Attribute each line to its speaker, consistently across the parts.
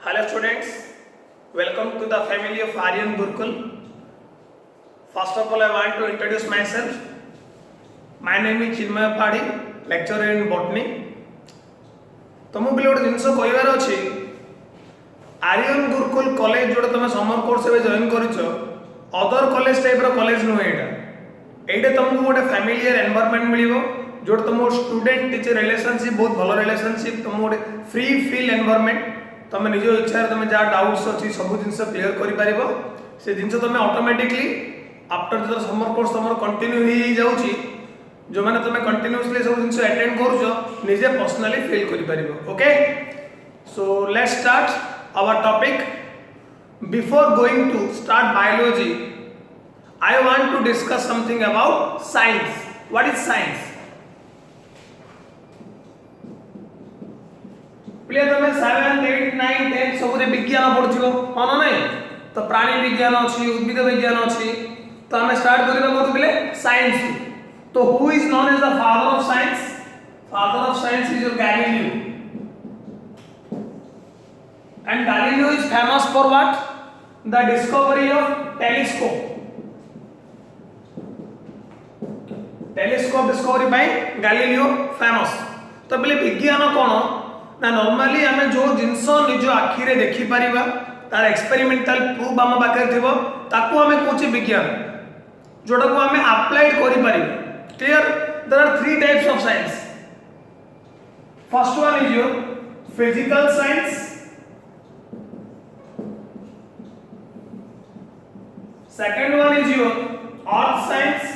Speaker 1: Hello students, welcome to the family of Aryan Gurukul. First of all, I want to introduce myself. My name is Chinmay Padi, lecturer in botany. तुमको बोले गोटे जिनस कहबार अच्छी Aryan Gurukul college जो तुम summer course join कर other college type college नुहे यहाँ तुमको गोटे फैमिलियर एनवायरनमेंट मिलो जो तुम स्टूडेंट टीचर रिलेशनशिप बहुत भल रिलेशनशिप तुम गोटे फ्री फील एनवायरनमेंट तुम निज इच्छा तुम जहाँ डाउट्स अच्छी सब जिन क्लीयर कर से जिन तुम ऑटोमेटिकली आफ्टर जो समर कोर्स तुम कंटिन्यू हो जाऊँगी जो मैंने तुम कंटिन्यूअसली सब जिन अटेंड कर निजे पर्सनली फील कर okay so let's start our topic before going to start biology I want to discuss something about science what is science प्ले तुम 7 8 9 10 सब विज्ञान पढ़ो मन नहीं तो प्राणी विज्ञान अच्छी उद्भिद विज्ञान अच्छी तो आम स्टार्ट करवा साइंस तो who is known as the father of science? Father of science is your Galileo. And Galileo is famous for what? The discovery of telescope. Telescope discovery by Galileo famous. तो बोले विज्ञान कौन ना normally आम जो जिनस निज आखिरे देखि परिबा तार एक्सपेरिमेंटल प्रूफ आम पाखे थिबो ताकू आम कहूचे विज्ञान जोटा को आम अप्लाइड करि परिबा Clear? There are three types of science. First one is your physical science. Second one is your earth science.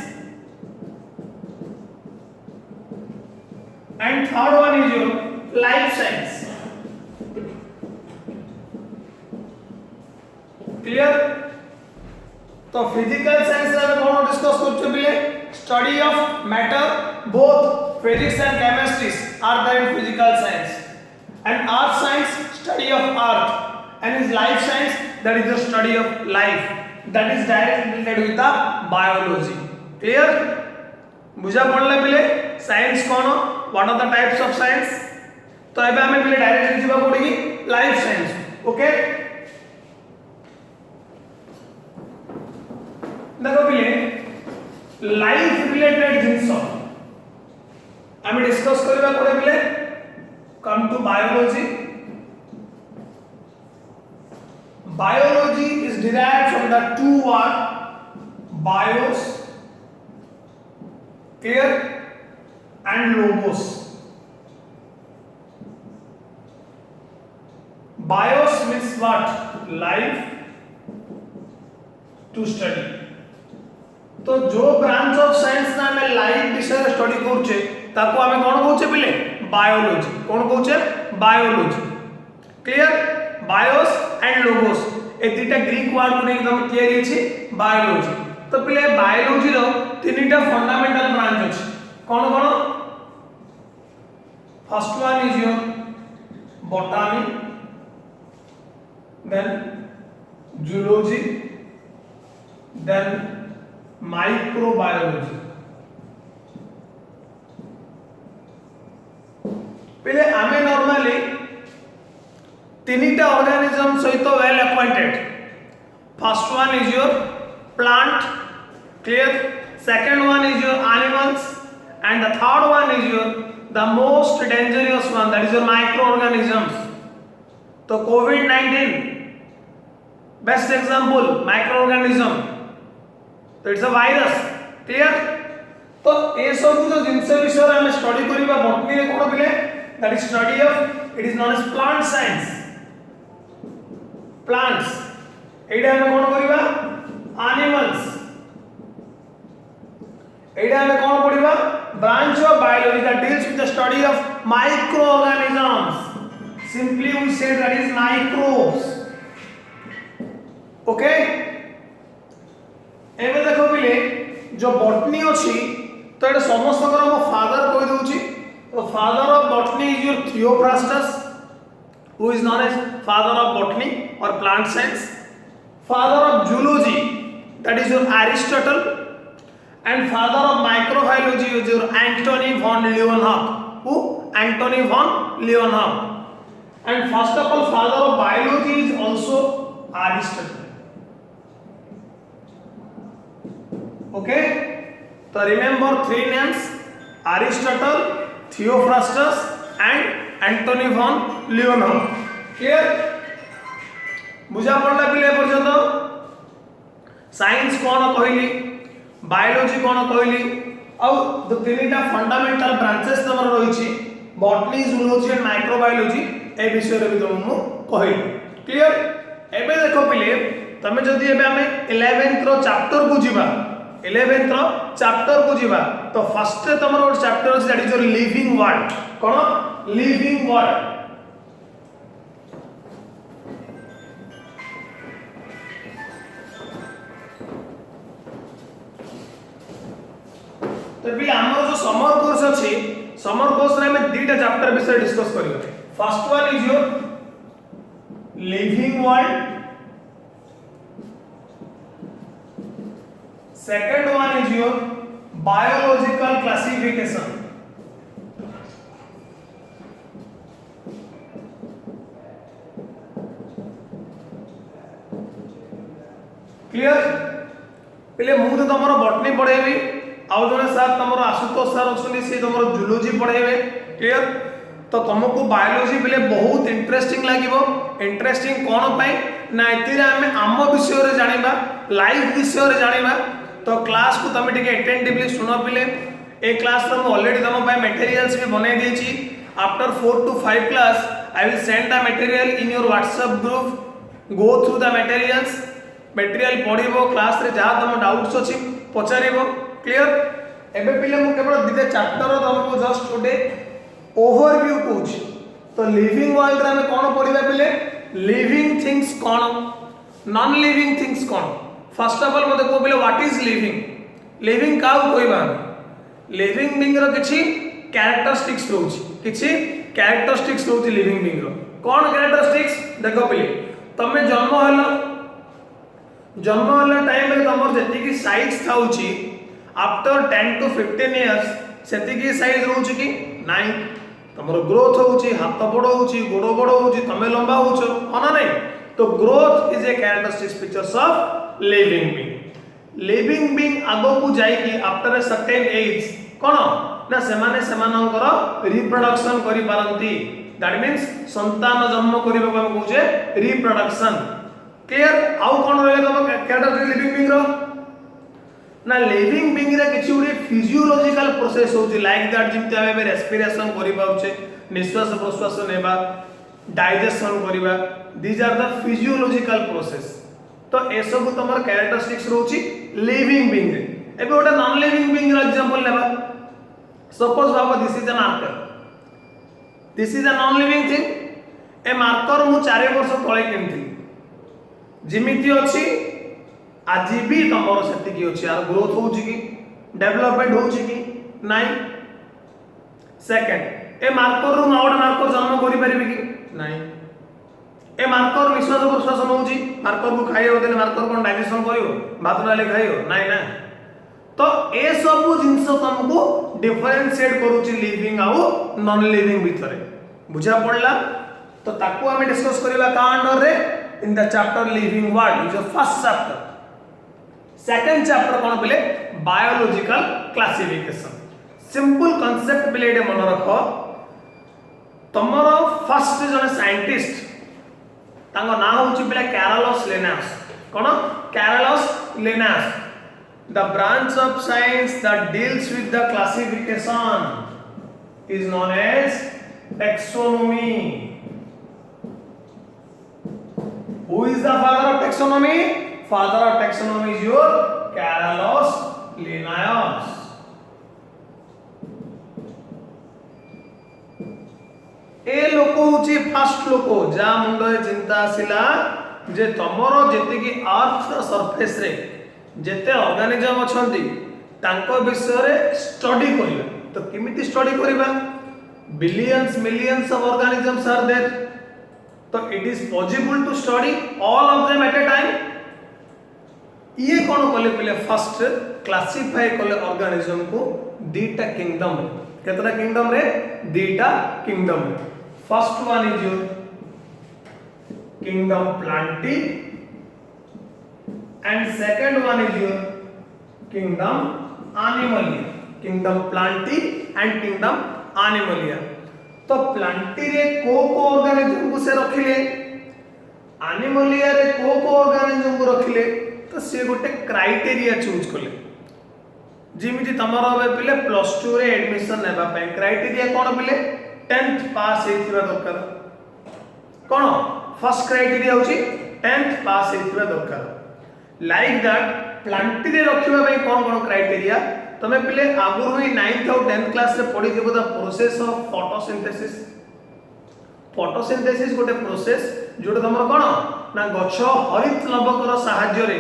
Speaker 1: And third one is your life science. Clear? तो physical science रे कौन डिस्कस करछो बिले study of matter both physics and chemistry are there in physical science and earth science study of earth and is life science that is the study of life that is directly related with the biology clear बुझा पड़ले बिले science कौन what are the types of science तो एबे हमें बिले directly जीवा पड़ेगी life science ओके देखो बिले लाइफ रिलेटेड जिनस आम डिस्कस करबा पड़े बिले come to biology biology is derived from the two word bios clear and logos bios means what life to study तो जो ब्रांच ऑफ साइंस ना हमें लाइफ विषय स्टडी करछे ताको हमें कोन कहउछे बिले बायोलॉजी कोन कहउछे biology clear bios and logos ए दुटा ग्रीक वर्ड को एकदम तैयारी अछि बायोलॉजी तो बिले बायोलॉजी रो तीनटा फंडामेंटल ब्रांच अछि कोन कोन first one is your botany then zoology then microbiology पहले आमे नॉर्मली तीनटा ऑर्गेनिज्म सहित well acquainted first one is your plant clear second one is your animals and the third one is your the most dangerous one that is your micro organisms तो कोविड-19 best example micro organism तो it's a virus clear तो ए सब जो जिंस विषय रे हम स्टडी करिबा बॉटनी रे कोन बिले that is study of it is known as plant science plants एडा हम कोन करिबा एनिमल्स एडा हम कोन पढिबा branch of biology that deals with the study of micro organisms simply we say that is microbes okay एबे देखो बिले जो बॉटनी अछि तो एटा समस्त कर मो फादर कहि दोछि तो father of botany is your Theophrastus who is known as father of botany और plant science father of zoology that is your Aristotle and father of microbiology is your Antonie von Leeuwenhoek who Antonie von Leeuwenhoek and first of all father of biology is also Aristotle. Okay, so remember three names: Aristotle, Theophrastus and Antony von Leeuwenhoek. Clear? बुझा पड़ला पिले पर्यंत science कौन कहली, biology कौन कहली, आउ the तीनटा फंडामेंटल ब्रांचेस तमर रहिछि बॉटनी, जूलॉजी एंड माइक्रोबायोलॉजी ए विषय रे भी तुमको कहली. क्लियर? एबे देखो पिले तमे जदी एबे हमें 11th रो चैप्टर को जीवा, 11th रो चैप्टर को जीवा तो फर्स्ट तमर और चैप्टर अछि that is your living world. Cone living world? तो पिला हमर जो समर कोर्स अछि, समर कोर्स रे हमें दुटा चैप्टर विषय डिस्कस करियो. First one is your living world, second one is your biological classification. Clear? पहले मु तो तमरो बॉटनी पढेबी, आउ जने सर तमरो आशुतोष सर अछली से तमरो जूलॉजी पढेबे. क्लियर? तो तुमको बायोलॉजी पहले बहुत इंटरेस्टिंग लागिवो. इंटरेस्टिंग कोन पई ना एतिरे हमें आम विषय रे जानिबा, लाइफ विषय रे जानिबा. तो क्लास को तमे टिके अटेंटिवली सुनो पिले. ए क्लास तो मैं ऑलरेडी तम पई मटेरियल्स भी बने देछि. After 4 to 5 class I will send the material in your WhatsApp group. Go through the materials, material पढिबो, क्लास रे जहा तम डाउट्स अछि पचारिबो. क्लियर? एबे पिले मु केवल दिते चैप्टर तुमको जस्ट गोटे ओवरव्यू कहूछि. तो लिविंग वर्ल्ड रे हम कोन पढिबा पिले? Living things cone, non living things cone. First of all मते को पिले व्हाट इज लिविंग. लिविंग का कहबा? लिविंग बीइंग रो किछि कैरेक्टरिस्टिक्स रहउछि, किछि कैरेक्टरिस्टिक्स रहउछि लिविंग बीइंग रो. कोन कैरेक्टरिस्टिक्स? देखो पिले तमे जन्म होला टाइम रे तमर जति की साइज थाउछि आफ्टर 10 to 15 इयर्स सेति की साइज रहउछि कि नाही. तमर ग्रोथ होउछि, हाथ बड़ होउछि, गोड़ बड़ होउछि, तमे लंबा होउछ होना नाही. तो growth is a characteristics features of living being. Living being आगो को जाई कि आफ्टर ए सर्टेन एज कोन ना सेमाने सेमानकर रिप्रोडक्शन करि पारंती. दैट मींस संतान जन्म करिबो हम कहूजे रिप्रोडक्शन. क्लियर? आउ कोन रहले तम कैरेक्टरिस्टिक्स लिविंग बीइंग रो ना लिविंग बीइंग रे किछि उडी फिजियोलॉजिकल प्रोसेस होउछि लाइक दैट जिमते हमें रेस्पिरेशन करि पाउछे, निश्वास प्रश्वास नेबा, डाइजेशन करिबा. These are the physiological process. तो ए सब तमर कैरेक्टरिस्टिक्स रहउछि लिविंग बीइंग रे. एबे ओटा नॉन लिविंग बीइंग रो एग्जांपल लेबा. Suppose Baba this is an marker, this is a non living thing. A marker मु 4 वर्ष तळे किनथि, जिमिति अछि आज भी तमर सेति की अछि. आर ग्रोथ होउछि कि डेवलपमेंट होउछि कि नाही. सेकंड ए मार्कर रु आउट मार्कर जन्म करि परिबे कि नाही. ए मार्कर निश्वास प्रश्वास होउछि, मार्कर को खाइयो देले मार्कर कोन डाइजेशन करियो, भात डाले खाइयो नाही ना. तो ए सब जिंस तुमको डिफरेंशिएट करूछि लिविंग आउ नॉन लिविंग भितरे. बुझा पड़ला? तो ताको हमें डिस्कस करिबा का अंडर रे in the chapter living world is the first chapter. Second chapter कोन पिले? Biological classification. सिंपल कांसेप्ट पिले एटे मन रखो. तमरो फर्स्ट जने साइंटिस्ट तांको नाम होछि पिले कैरोलस लिनास. कोन? Carolus Linnaeus. The branch of science that deals with the classification is known as taxonomy. Who is the father of taxonomy? Father of taxonomy is your Carolus Linnaeus. ए लोक होची first लोक जा मुंडे चिंता आसिला जे तमरो जेते की earth surface रे जेते organism अछंती तांको विषय रे स्टडी करिबा. तो किमिति स्टडी करिबा? Billions millions of organisms are there. तो it is possible to study all of them at a time. ये कोन कले पहले फर्स्ट क्लासिफाई कले ऑर्गेनिज्म को दीटा किंगडम. केतरा किंगडम रे? दीटा kingdom. First one is your kingdom Plantae, and second one is your kingdom Animalia. Kingdom Plantae and kingdom Animalia. तो प्लांटी रे को ऑर्गेनिज्म को से रखिले, एनिमलिया रे को ऑर्गेनिज्म को रखिले, तो से गोटे क्राइटेरिया चूज कले जिमिति तमरो बे पिले प्लस 2 रे एडमिशन नेबा पय क्राइटेरिया कोन पिले 10th पास हेथिबा दरकार। कोन फर्स्ट क्राइटेरिया होची 10th पास हेथिबा दरकार। लाइक दैट प्लांटी रे रखिबा पय कोन क्राइटेरिया तमे पिले आगुर ही 9th और 10th क्लास रे पढी जेबो the process of photosynthesis. Photosynthesis गोटे प्रोसेस जोटे तमरो कोन ना गछ हरित लवकर सहाय्य रे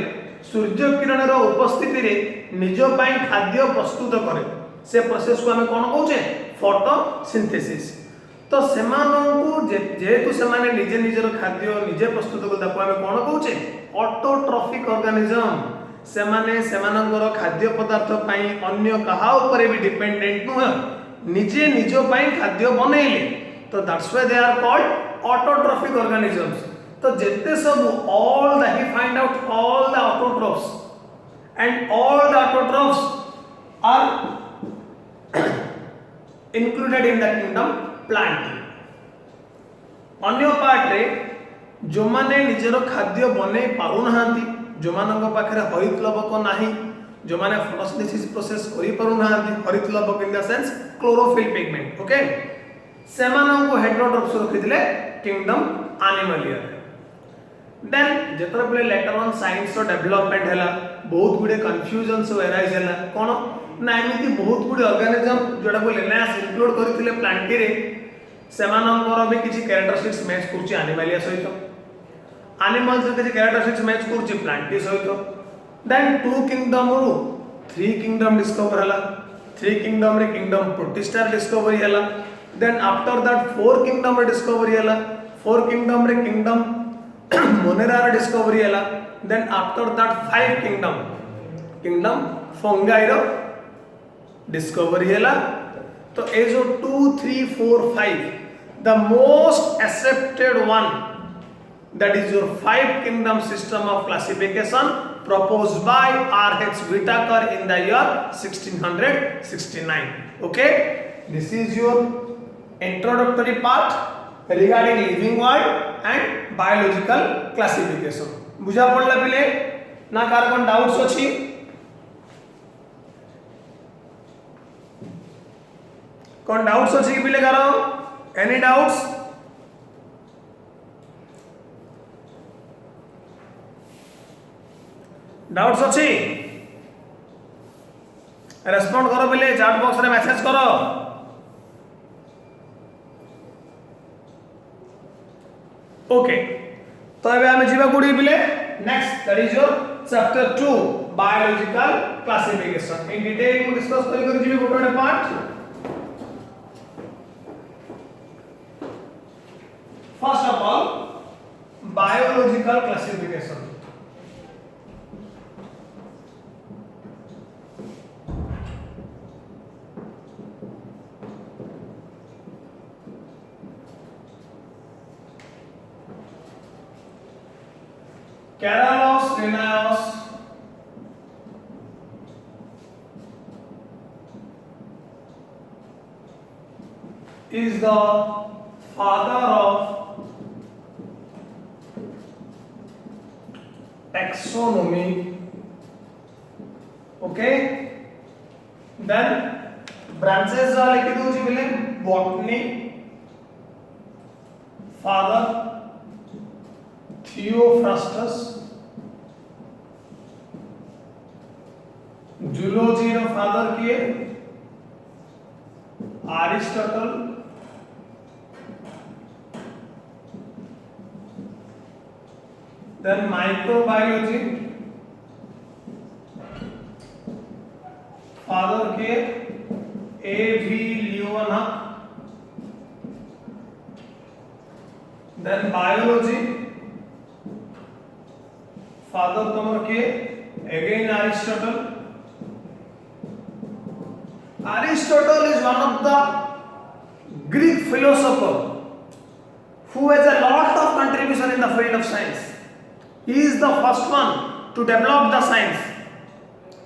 Speaker 1: सूर्य किरण रो उपस्थिति रे निज पय खाद्य प्रस्तुत करे, से प्रोसेस को हमें कोन कहूचे फोटोसिंथेसिस। तो सेमानंकु जेहेतु सेमाने निजे निजर खाद्य निजे प्रस्तुत करता को हमें कोन कहूचे ऑटोट्रॉफिक ऑर्गेनिज्म। सेमाने सेमानंकर खाद्य पदार्थ पई अन्य कहा ऊपर भी डिपेंडेंट नुह, निजे निजो पई खाद्य बनेले, तो that's why they are called autotrophic organisms. तो जेते सब all the he find out all the autotrophs and all the autotrophs are included in the kingdom Plantae. अन्य पार्ट रे जो माने निजर खाद्य बने पारु नहांती, जो मानक पाखरे हरित लवक नाही, जो माने फोटोसिंथेसिस प्रोसेस करि पारु नहांती, हरित लवक in the sense chlorophyll pigment, okay, सेमानन को हेटेरोट्रॉफ्स रखिदिले किंगडम एनिमलिया। देन जेतर पले लेटर ऑन साइंस रो डेवलपमेंट हैला बहुत गुडे कंफ्यूजन सो एराइज हैला कोन ना एमिति बहुत गुडे ऑर्गेनिज्म जोडा को लेनास इंक्लूड करथिले प्लांटी रे, सेमानंकर भी किछि कैरेक्टरिस्टिक्स मैच करछि एनिमलिया सहित, एनिमल्स रे किछि कैरेक्टरिस्टिक्स मैच करछि प्लांटी सहित। देन टू किंगडम रो थ्री किंगडम डिस्कवर हैला, थ्री किंगडम रे किंगडम प्रोटिस्टा डिस्कवरी हैला। Then after that four kingdom रे डिस्कवरी हैला, फोर किंगडम रे किंगडम मोनेरा डिस्कवरी हैला। Then after that five kingdom kingdom fungi रो डिस्कवरी हैला। तो ए जो 2 3 4 5 the most accepted one that is your five kingdom system of classification proposed by R.H. Whitaker in the year 1669. Okay, this is your introductory part regarding living world and biological classification. बुझा पड़ला पिले ना car doubts अछि? कौन doubts अछि कि पिले car any doubts? Doubts अछि? रेस्पोंड करो पिले, चैट बॉक्स रे मैसेज करो। ओके, तो एबे हमें जीवा गुडी पिले next that is your chapter 2 biological classification. In detail को डिस्कस करी जीवे गोटे part. First of all biological classification. Carolus Linnaeus is the father of taxonomy. Okay, then branches are लिखी दूसरी मिले botany father Theophrastus, जूलॉजी रो father किए Aristotle, then microbiology father किए A.V. Leeuwenhoek, then biology father तमर के again Aristotle. Aristotle is one of the Greek philosopher who has a lot of contribution in in the field of science. He is the first one to develop the science.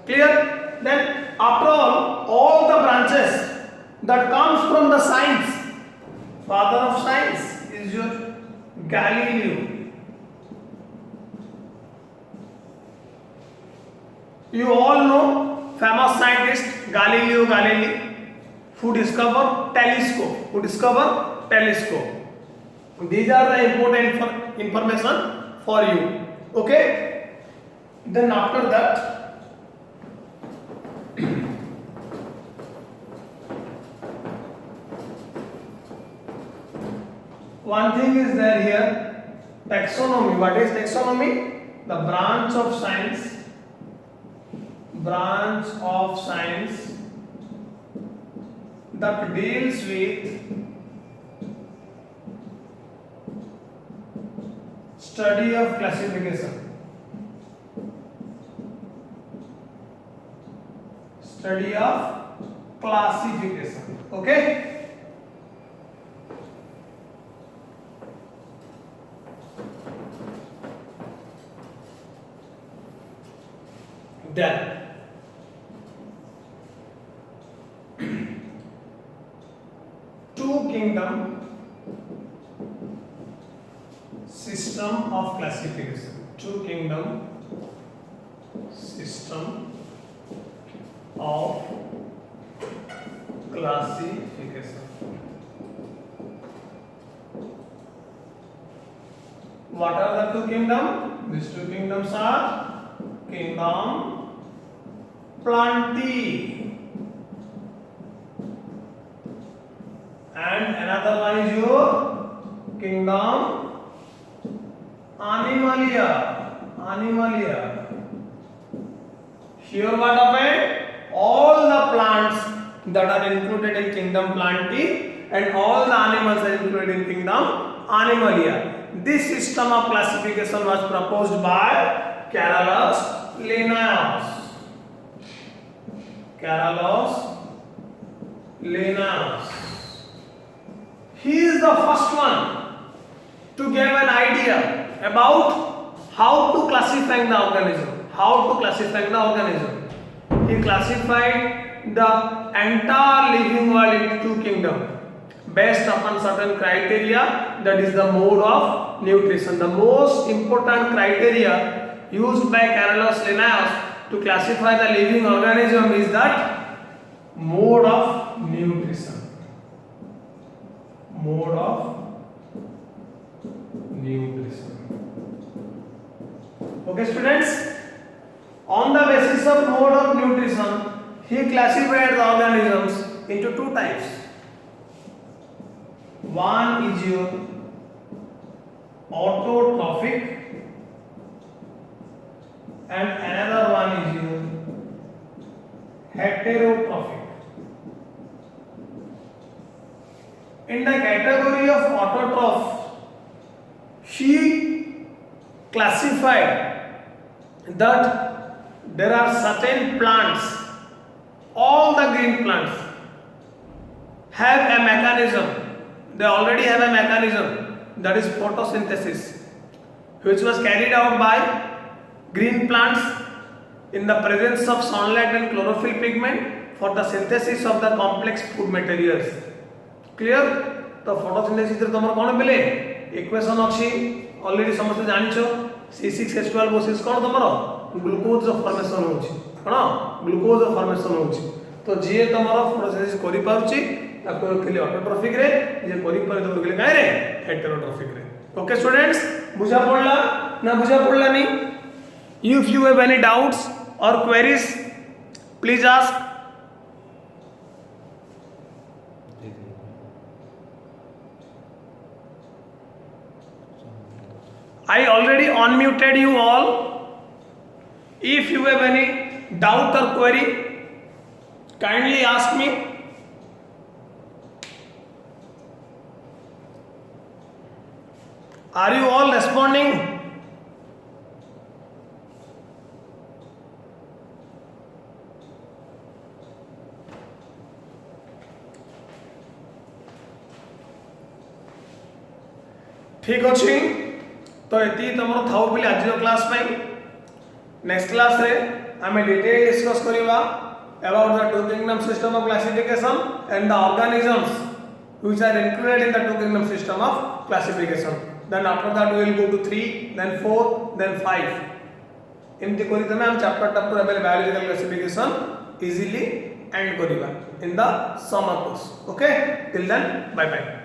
Speaker 1: Clear? Then after all the branches that comes from the science, father of science is your Galileo. You all know famous scientist Galileo Galilei, who discovered telescope. These are the important information for you. Okay. Then after that, one thing is there here, taxonomy. What is taxonomy? The branch of science that deals with study of classification. Okay. Then two kingdom system of classification. Two kingdom system of classification. What are the two kingdoms? These two kingdoms are kingdom Plantae and another one is your kingdom Animalia. Here what happened? All the plants that are included in kingdom Plantae and all the animals are included in kingdom Animalia. This system of classification was proposed by Carolus Linnaeus. He is the first one to give an idea about how to classify the organism. He classified the entire living world into two kingdoms based upon certain criteria, that is the mode of nutrition. The most important criteria used by Carolus Linnaeus to classify the living organism is that mode of nutrition. Okay, students, on the basis of mode of nutrition, he classified the organisms into two types. One is your autotrophic and another one is your heterotrophic. In the category of autotroph, he classified that there are certain plants, all the green plants have a mechanism. They already have a mechanism, that is photosynthesis, which was carried out by green plants in the presence of sunlight and chlorophyll pigment for the synthesis of the complex food materials. Clear? तो photosynthesis रे तमर कोन बेले equation अछि already समस्त जानिछो C6H12 versus कोन तमर glucose formation होछि कोन glucose formation होछि तो जे तमर photosynthesis करि पारुछि ताको खेली ऑटोट्रोफिक रे जे करि पारि तो गेले काय रे हेटेरोट्रोफिक रे ओके स्टूडेंट्स बुझा पड़ला ना बुझा पड़ला नी if you have any doubts or queries please ask. I already unmuted you all. If you have any doubt or query, kindly ask me. Are you all responding? ठीक अछि तो ये तुम थाउ बोली आज क्लास नेक्स्ट क्लास रे आम detail discuss करवा about the two kingdom system of classification and the organisms which are included in the two kingdom system of classification. Then after that we will go to 3, then 4, then 5. एमती करी तमे हम chapter टैप्टर एबे biological classification easily end करिवा in the summer course. Okay, till then bye bye.